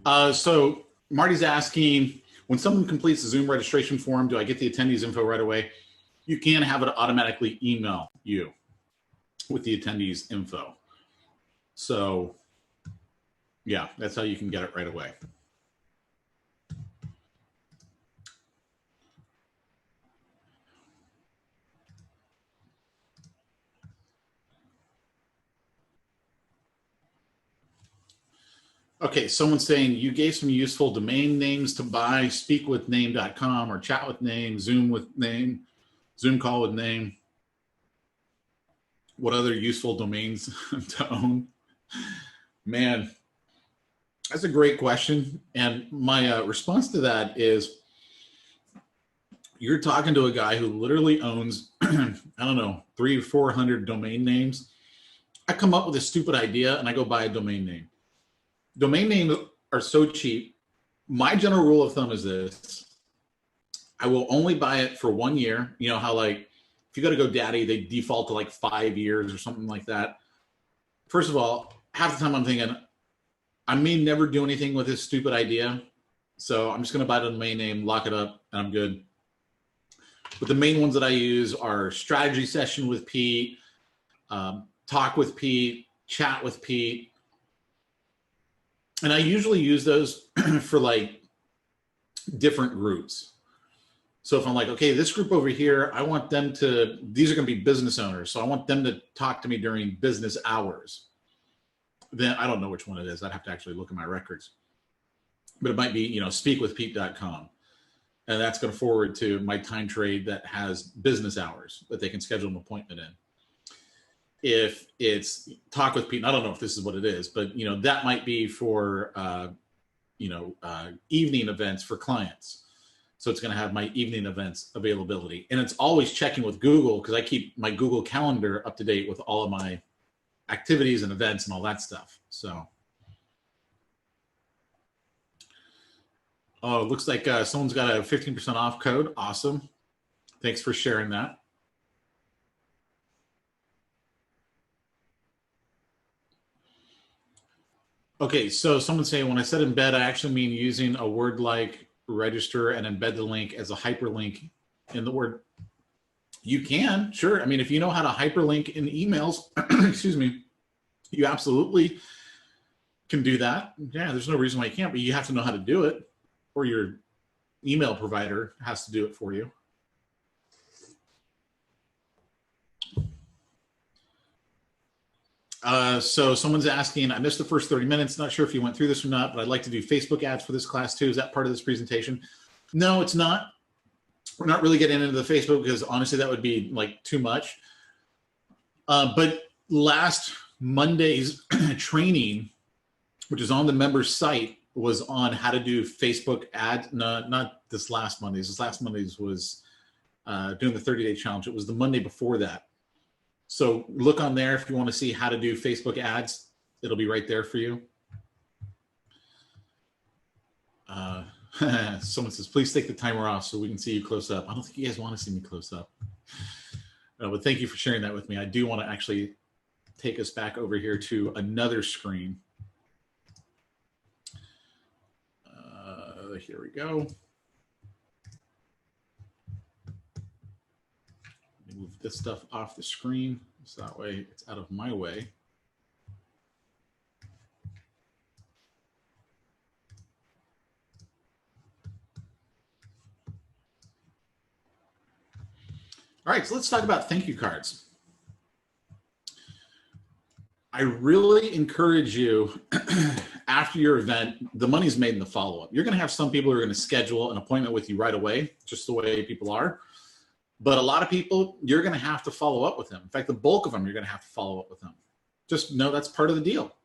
So Marty's asking, when someone completes the Zoom registration form, do I get the attendees info right away? You can have it automatically email you with the attendees info. So yeah, that's how you can get it right away. Okay, someone's saying you gave some useful domain names to buy, speakwithname.com or chat with name, Zoom with name, Zoom call with name. What other useful domains to own? Man, that's a great question. And my response to that is, you're talking to a guy who literally owns, I don't know, 300 or 400 domain names. I come up with a stupid idea and I go buy a domain name. Domain names are so cheap. My general rule of thumb is this: I will only buy it for 1 year. You know how, like, if you go to GoDaddy, they default to like 5 years or something like that. First of all, half the time I'm thinking, I may never do anything with this stupid idea. So I'm just going to buy the domain name, lock it up, and I'm good. But the main ones that I use are Strategy Session with Pete, Talk with Pete, Chat with Pete. And I usually use those for like different groups. So if I'm like, okay, this group over here, I want them to, these are going to be business owners. So I want them to talk to me during business hours. Then I don't know which one it is. I'd have to actually look at my records. But it might be, you know, speakwithpete.com. And that's going to forward to my time trade that has business hours that they can schedule an appointment in. If it's Talk with Pete, and I don't know if this is what it is, but you know, that might be for evening events for clients. So it's going to have my evening events availability, and it's always checking with Google because I keep my Google Calendar up to date with all of my activities and events and all that stuff. So, oh, it looks like someone's got a 15% off code. Awesome. Thanks for sharing that. Okay, so someone's saying, when I said embed, I actually mean using a word like register and embed the link as a hyperlink in the word. You can, sure. I mean, if you know how to hyperlink in emails, excuse me, you absolutely can do that. Yeah, there's no reason why you can't, but you have to know how to do it, or your email provider has to do it for you. So someone's asking, I missed the first 30 minutes. Not sure if you went through this or not, but I'd like to do Facebook ads for this class too. Is that part of this presentation? No, it's not. We're not really getting into the Facebook because honestly, that would be like too much. But last Monday's training, which is on the members site, was on how to do Facebook ads. No, not this last Monday's. This last Monday's was doing the 30-day challenge. It was the Monday before that. So look on there if you want to see how to do Facebook ads. It'll be right there for you. Someone says, please take the timer off so we can see you close up. I don't think you guys want to see me close up. But thank you for sharing that with me. I do want to actually take us back over here to another screen. Here we go. Move this stuff off the screen so that way it's out of my way. All right, so let's talk about thank you cards. I really encourage you after your event, the money's made in the follow-up. You're going to have some people who are going to schedule an appointment with you right away, just the way people are. But a lot of people, you're going to have to follow up with them. In fact, the bulk of them, you're going to have to follow up with them. Just know that's part of the deal.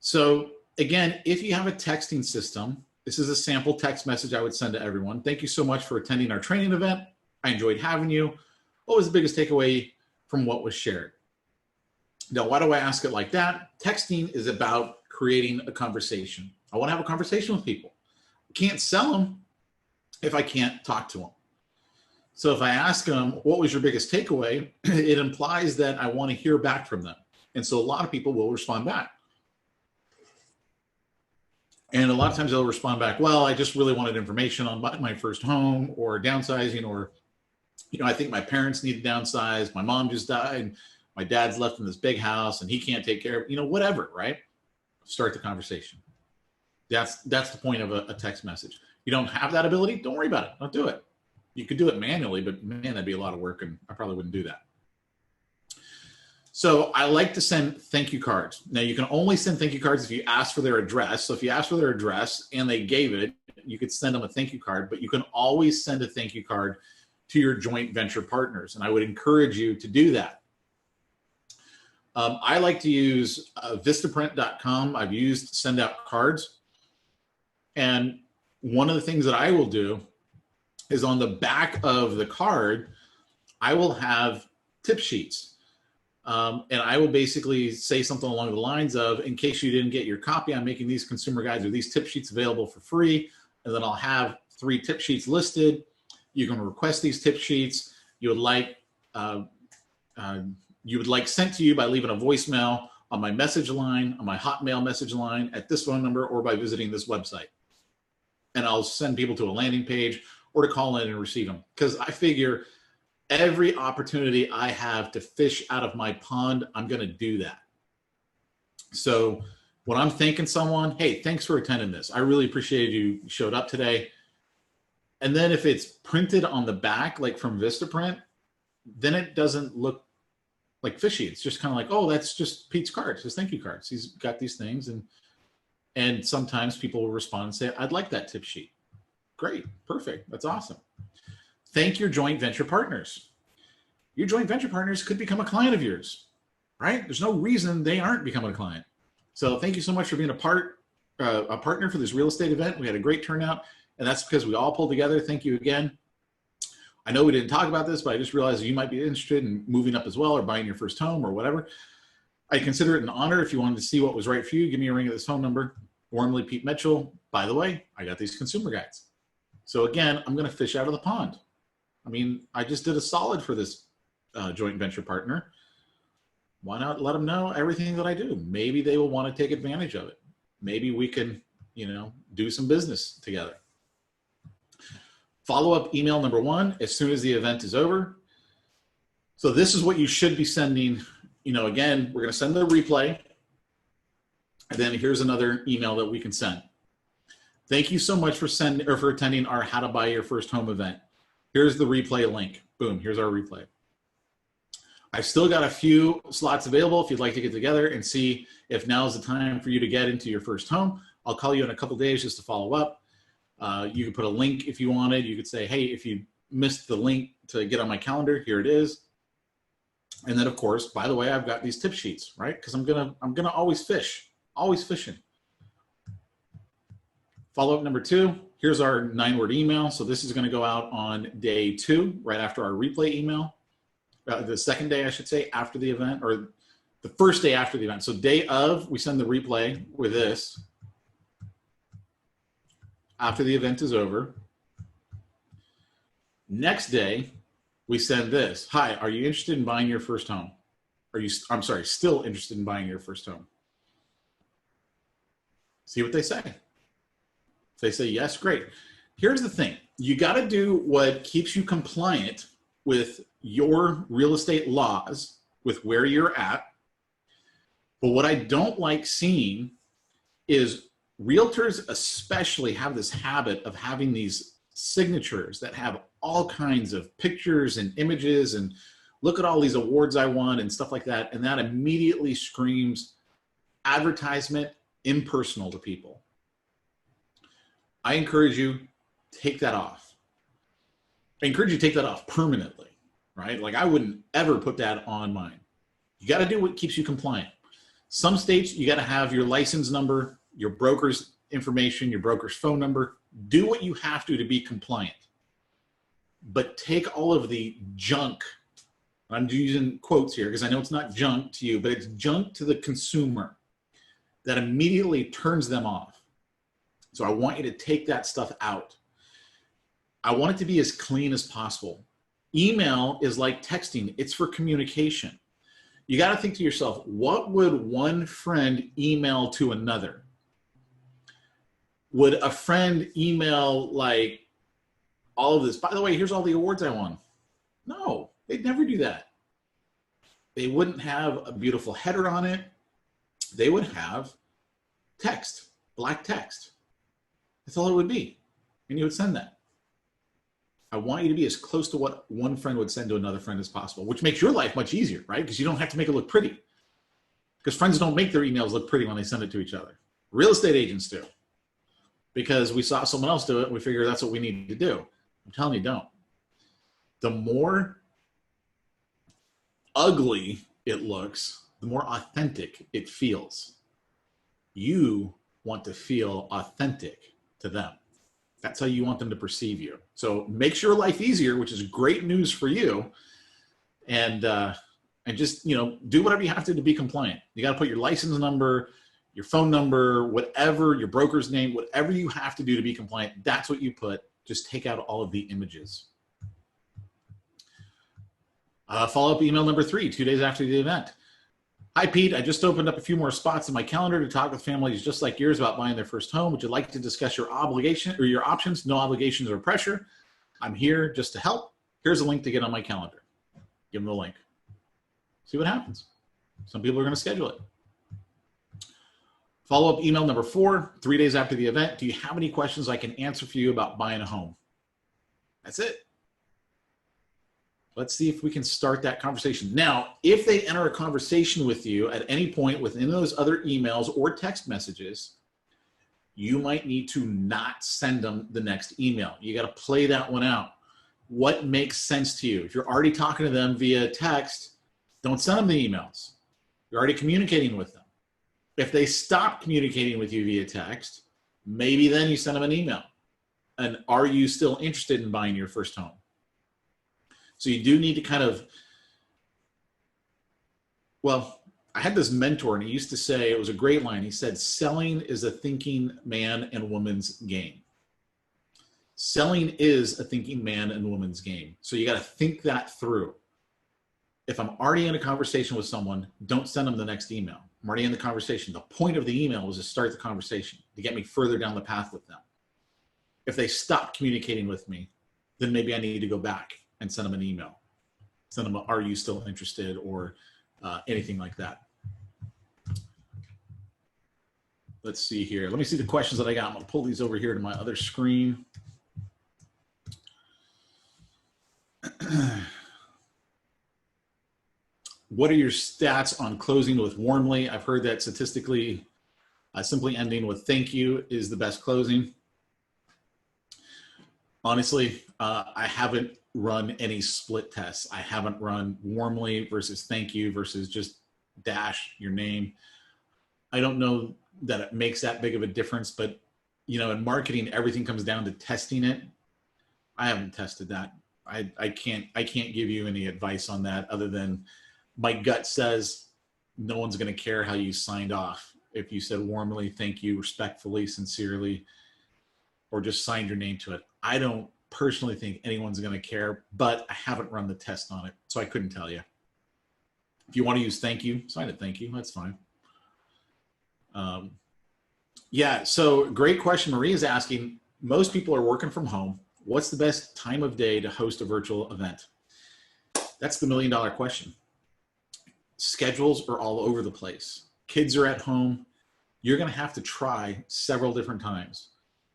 So again, if you have a texting system, this is a sample text message I would send to everyone. Thank you so much for attending our training event. I enjoyed having you. What was the biggest takeaway from what was shared? Now, why do I ask it like that? Texting is about creating a conversation. I want to have a conversation with people. I can't sell them if I can't talk to them. So if I ask them, what was your biggest takeaway? It implies that I want to hear back from them. And so a lot of people will respond back. And a lot of times they'll respond back, well, I just really wanted information on my first home or downsizing, or, I think my parents need to downsize. My mom just died. My dad's left in this big house and he can't take care of, whatever, right? Start the conversation. That's the point of a text message. You don't have that ability, don't worry about it. Don't do it. You could do it manually, but man, that'd be a lot of work and I probably wouldn't do that. So I like to send thank you cards. Now you can only send thank you cards if you ask for their address. So if you ask for their address and they gave it, you could send them a thank you card, but you can always send a thank you card to your joint venture partners. And I would encourage you to do that. I like to use Vistaprint.com. I've used send out cards. And one of the things that I will do is on the back of the card, I will have tip sheets. And I will basically say something along the lines of, in case you didn't get your copy, I'm making these consumer guides or these tip sheets available for free. And then I'll have 3 tip sheets listed. You can request these tip sheets. You would like sent to you by leaving a voicemail on my message line, on my Hotmail message line, at this phone number, or by visiting this website. And I'll send people to a landing page or to call in and receive them. Because I figure every opportunity I have to fish out of my pond, I'm going to do that. So when I'm thanking someone, hey, thanks for attending this. I really appreciated you showed up today. And then if it's printed on the back, like from Vistaprint, then it doesn't look like fishy. It's just kind of like, oh, that's just Pete's cards, his thank you cards. He's got these things. And sometimes people will respond and say, I'd like that tip sheet. Great, perfect, that's awesome. Thank your joint venture partners. Your joint venture partners could become a client of yours, right? There's no reason they aren't becoming a client. So thank you so much for being a partner for this real estate event. We had a great turnout, and that's because we all pulled together. Thank you again. I know we didn't talk about this, but I just realized you might be interested in moving up as well or buying your first home or whatever. I consider it an honor. If you wanted to see what was right for you, give me a ring at this phone number. Warmly, Pete Mitchell. By the way, I got these consumer guides. So again, I'm going to fish out of the pond. I mean, I just did a solid for this joint venture partner. Why not let them know everything that I do? Maybe they will want to take advantage of it. Maybe we can, do some business together. Follow-up email number 1, as soon as the event is over. So this is what you should be sending. Again, we're going to send the replay. And then here's another email that we can send. Thank you so much for attending our How to Buy Your First Home event. Here's the replay link. Boom, here's our replay. I've still got a few slots available if you'd like to get together and see if now's the time for you to get into your first home. I'll call you in a couple days just to follow up. You could put a link if you wanted. You could say, hey, if you missed the link to get on my calendar, here it is. And then of course, by the way, I've got these tip sheets, right? Because I'm gonna always fish, always fishing. Follow-up number 2, here's our 9-word email. So this is gonna go out on day 2, right after our replay email. The second day, I should say, after the event, or the first day after the event. So day of, we send the replay with this. After the event is over. Next day, we send this. Hi, are you interested in buying your first home? Still interested in buying your first home? See what they say. If they say yes, great. Here's the thing. You got to do what keeps you compliant with your real estate laws, with where you're at. But what I don't like seeing is realtors especially have this habit of having these signatures that have all kinds of pictures and images and look at all these awards I won and stuff like that. And that immediately screams advertisement, impersonal to people. I encourage you, take that off. I encourage you to take that off permanently, right? Like I wouldn't ever put that on mine. You got to do what keeps you compliant. Some states, you got to have your license number, your broker's information, your broker's phone number. Do what you have to be compliant. But take all of the junk, I'm using quotes here because I know it's not junk to you, but it's junk to the consumer that immediately turns them off. So I want you to take that stuff out. I want it to be as clean as possible. Email is like texting. It's for communication. You got to think to yourself, what would one friend email to another? Would a friend email like all of this? By the way, here's all the awards I won. No, they'd never do that. They wouldn't have a beautiful header on it. They would have text, black text. That's all it would be. And you would send that. I want you to be as close to what one friend would send to another friend as possible, which makes your life much easier, right? Because you don't have to make it look pretty. Because friends don't make their emails look pretty when they send it to each other. Real estate agents do. Because we saw someone else do it and we figure that's what we need to do. I'm telling you, don't. The more ugly it looks, the more authentic it feels. You want to feel authentic to them. That's how you want them to perceive you. So makes your life easier, which is great news for you. And just, do whatever you have to be compliant. You got to put your license number, your phone number, whatever, your broker's name, whatever you have to do to be compliant. That's what you put. Just take out all of the images. Follow-up email number 3, 2 days after the event. Hi, Pete. I just opened up a few more spots in my calendar to talk with families just like yours about buying their first home. Would you like to discuss your obligation or your options? No obligations or pressure. I'm here just to help. Here's a link to get on my calendar. Give them the link. See what happens. Some people are going to schedule it. Follow-up email number 4, 3 days after the event. Do you have any questions I can answer for you about buying a home? That's it. Let's see if we can start that conversation. Now, if they enter a conversation with you at any point within those other emails or text messages, you might need to not send them the next email. You got to play that one out. What makes sense to you? If you're already talking to them via text, don't send them the emails. You're already communicating with them. If they stop communicating with you via text, maybe then you send them an email. And are you still interested in buying your first home? So you do need to kind of, well, I had this mentor and he used to say, it was a great line. He said, selling is a thinking man and woman's game. Selling is a thinking man and woman's game. So you got to think that through. If I'm already in a conversation with someone, don't send them the next email. I'm already in the conversation. The point of the email was to start the conversation, to get me further down the path with them. If they stop communicating with me, then maybe I need to go back and send them an email. Send them a, are you still interested, or anything like that. Let's see here. Let me see the questions that I got. I'm gonna pull these over here to my other screen. What are your stats on closing with warmly? I've heard that statistically, simply ending with thank you is the best closing. Honestly, I haven't run any split tests. I haven't run warmly versus thank you versus just dash your name. I don't know that it makes that big of a difference, but in marketing, everything comes down to testing it. I haven't tested that. I can't give you any advice on that other than my gut says no one's going to care how you signed off. If you said warmly, thank you, respectfully, sincerely, or just signed your name to it. I don't personally think anyone's going to care, but I haven't run the test on it, so I couldn't tell you. If you want to use thank you, sign it thank you. That's fine. Yeah, so great question. Marie is asking, most people are working from home. What's the best time of day to host a virtual event? That's the $1 million question. Schedules are all over the place. Kids are at home. You're going to have to try several different times.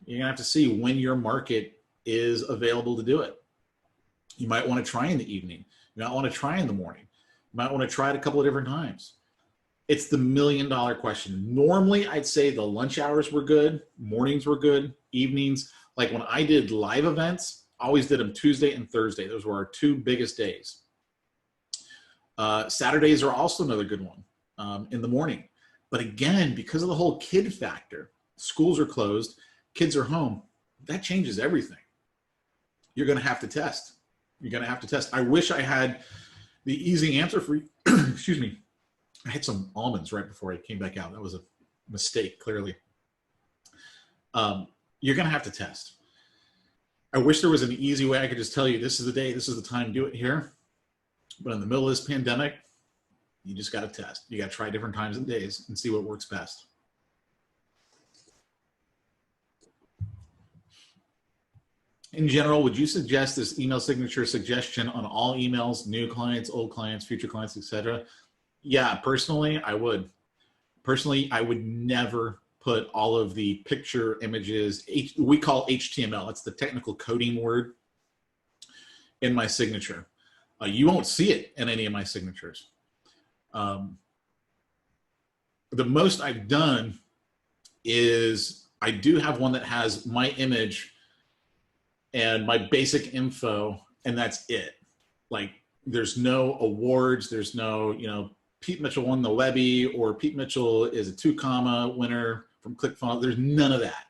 You're going to have to see when your market is available to do it. You might want to try in the evening. You might want to try in the morning. You might want to try it a couple of different times. It's the $1 million question. Normally, I'd say the lunch hours were good. Mornings were good. Evenings, like when I did live events, I always did them Tuesday and Thursday. Those were our 2 biggest days. Saturdays are also another good one in the morning. But again, because of the whole kid factor, schools are closed, kids are home, that changes everything. You're going to have to test. You're going to have to test. I wish I had the easy answer for you. Excuse me. I had some almonds right before I came back out. That was a mistake, clearly. You're going to have to test. I wish there was an easy way I could just tell you, this is the day, this is the time, do it here. But in the middle of this pandemic, you just got to test. You got to try different times and days and see what works best. in general, would you suggest this email signature suggestion on all emails, new clients, old clients, future clients, etc.? Yeah, personally, I would. Personally, I would never put all of the picture images, we call HTML, it's the technical coding word, in my signature. You won't see it in any of my signatures. The most I've done is I do have one that has my image and my basic info, and that's it. Like, there's no awards, there's no, you know, Pete Mitchell won the Webby, or Pete Mitchell is a 2 winner from ClickFunnels. There's none of that.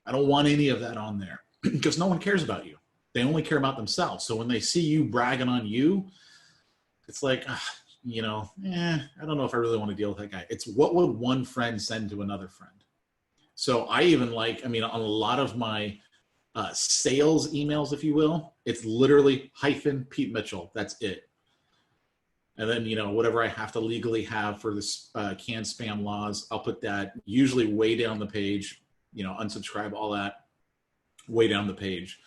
I don't want any of that on there because no one cares about you. They only care about themselves. So when they see you bragging on you, it's like, you know, I don't know if I really want to deal with that guy. It's what would one friend send to another friend? So I even like, I mean, on a lot of my sales emails, if you will, it's literally - Pete Mitchell. That's it. And then, you know, whatever I have to legally have for this canned spam laws, I'll put that usually way down the page, you know, unsubscribe, all that, way down the page.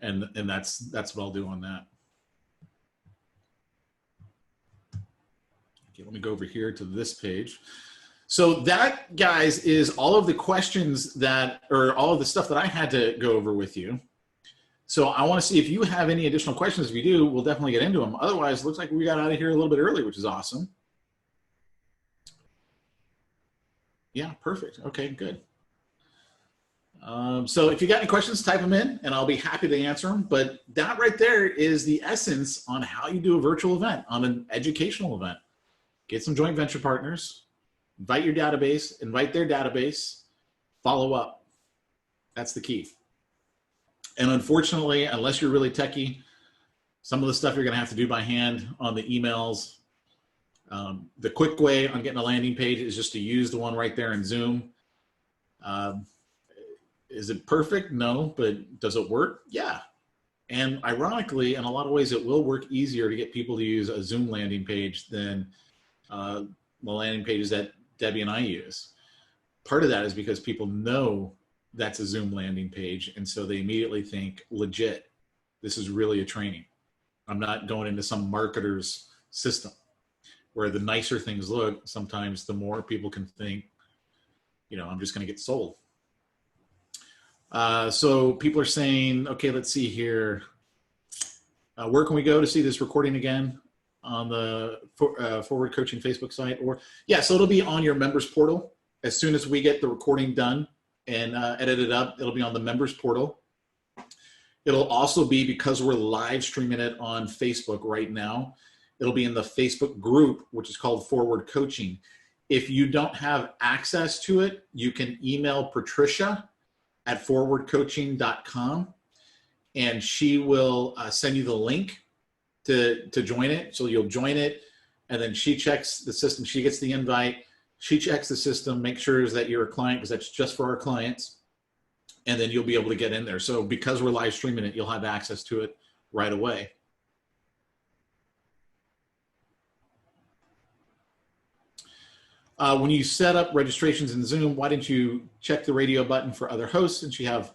And that's what I'll do on that. Okay, let me go over here to this page. So that, guys, is all of the questions that, or all of the stuff that I had to go over with you. So I want to see if you have any additional questions. If you do, we'll definitely get into them. Otherwise, it looks like we got out of here a little bit early, which is awesome. Yeah, perfect. Okay, good. So if you got any questions, type them in and I'll be happy to answer them. But that right there is the essence on how you do a virtual event, on an educational event. Get some joint venture partners, invite your database, invite their database, follow up. That's the key. And unfortunately, unless you're really techie, some of the stuff you're going to have to do by hand on the emails. The quick way on getting a landing page is just to use the one right there in Zoom. Is it perfect? No, but does it work? Yeah. And ironically, in a lot of ways, it will work easier to get people to use a Zoom landing page than the landing pages that Debbie and I use. Part of that is because people know that's a Zoom landing page, and so they immediately think, legit, this is really a training. I'm not going into some marketer's system where the nicer things look, sometimes the more people can think, you know, I'm just going to get sold. So people are saying, okay, let's see here. Where can we go to see this recording again? On the Forward Coaching Facebook site? Or yeah, so it'll be on your members portal. As soon as we get the recording done and edited up, it'll be on the members portal. It'll also be, because we're live streaming it on Facebook right now, it'll be in the Facebook group, which is called Forward Coaching. If you don't have access to it, you can email Patricia at forwardcoaching.com, and she will send you the link to join it. So you'll join it, and then she checks the system. She gets the invite. She checks the system, makes sure that you're a client, because that's just for our clients, and then you'll be able to get in there. So because we're live streaming it, you'll have access to it right away. When you set up registrations in Zoom, why didn't you check the radio button for other hosts since you have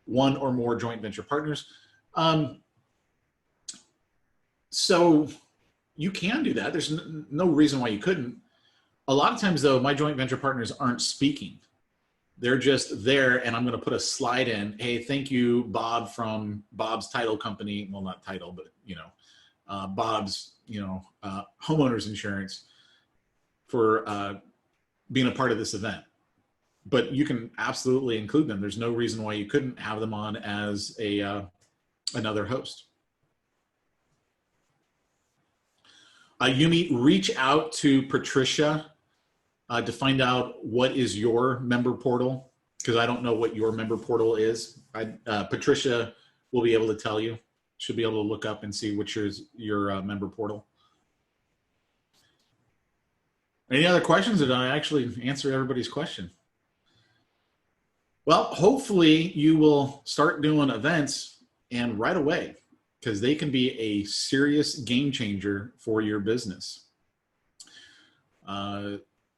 one or more joint venture partners? So you can do that. There's no reason why you couldn't. A lot of times, though, my joint venture partners aren't speaking. They're just there, and I'm going to put a slide in. Hey, thank you, Bob from Bob's Title Company. Well, not title, but, you know, Bob's, you know, homeowners insurance for being a part of this event. But you can absolutely include them. There's no reason why you couldn't have them on as a another host. Yumi, reach out to Patricia to find out what is your member portal, because I don't know what your member portal is. Patricia will be able to tell you. Should be able to look up and see which is your member portal. Any other questions, or did I actually answer everybody's question? Well, hopefully you will start doing events, and right away, because they can be a serious game changer for your business.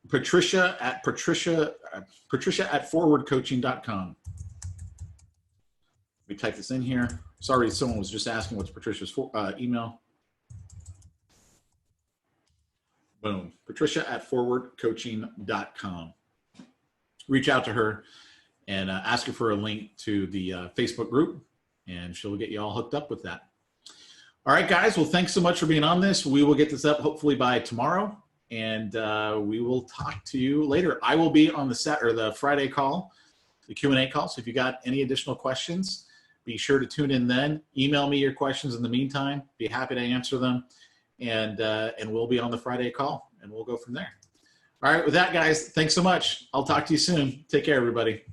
Patricia at forwardcoaching.com. Let me type this in here. Sorry, someone was just asking what's Patricia's email. Boom. Patricia at forwardcoaching.com. Reach out to her and ask her for a link to the Facebook group, and she'll get you all hooked up with that. All right, guys. Well, thanks so much for being on this. We will get this up hopefully by tomorrow, and we will talk to you later. I will be on the Friday call, the Q&A call. So if you got any additional questions, be sure to tune in then. Email me your questions in the meantime. Be happy to answer them, and we'll be on the Friday call, and we'll go from there. All right, with that, guys, thanks so much. I'll talk to you soon. Take care, everybody.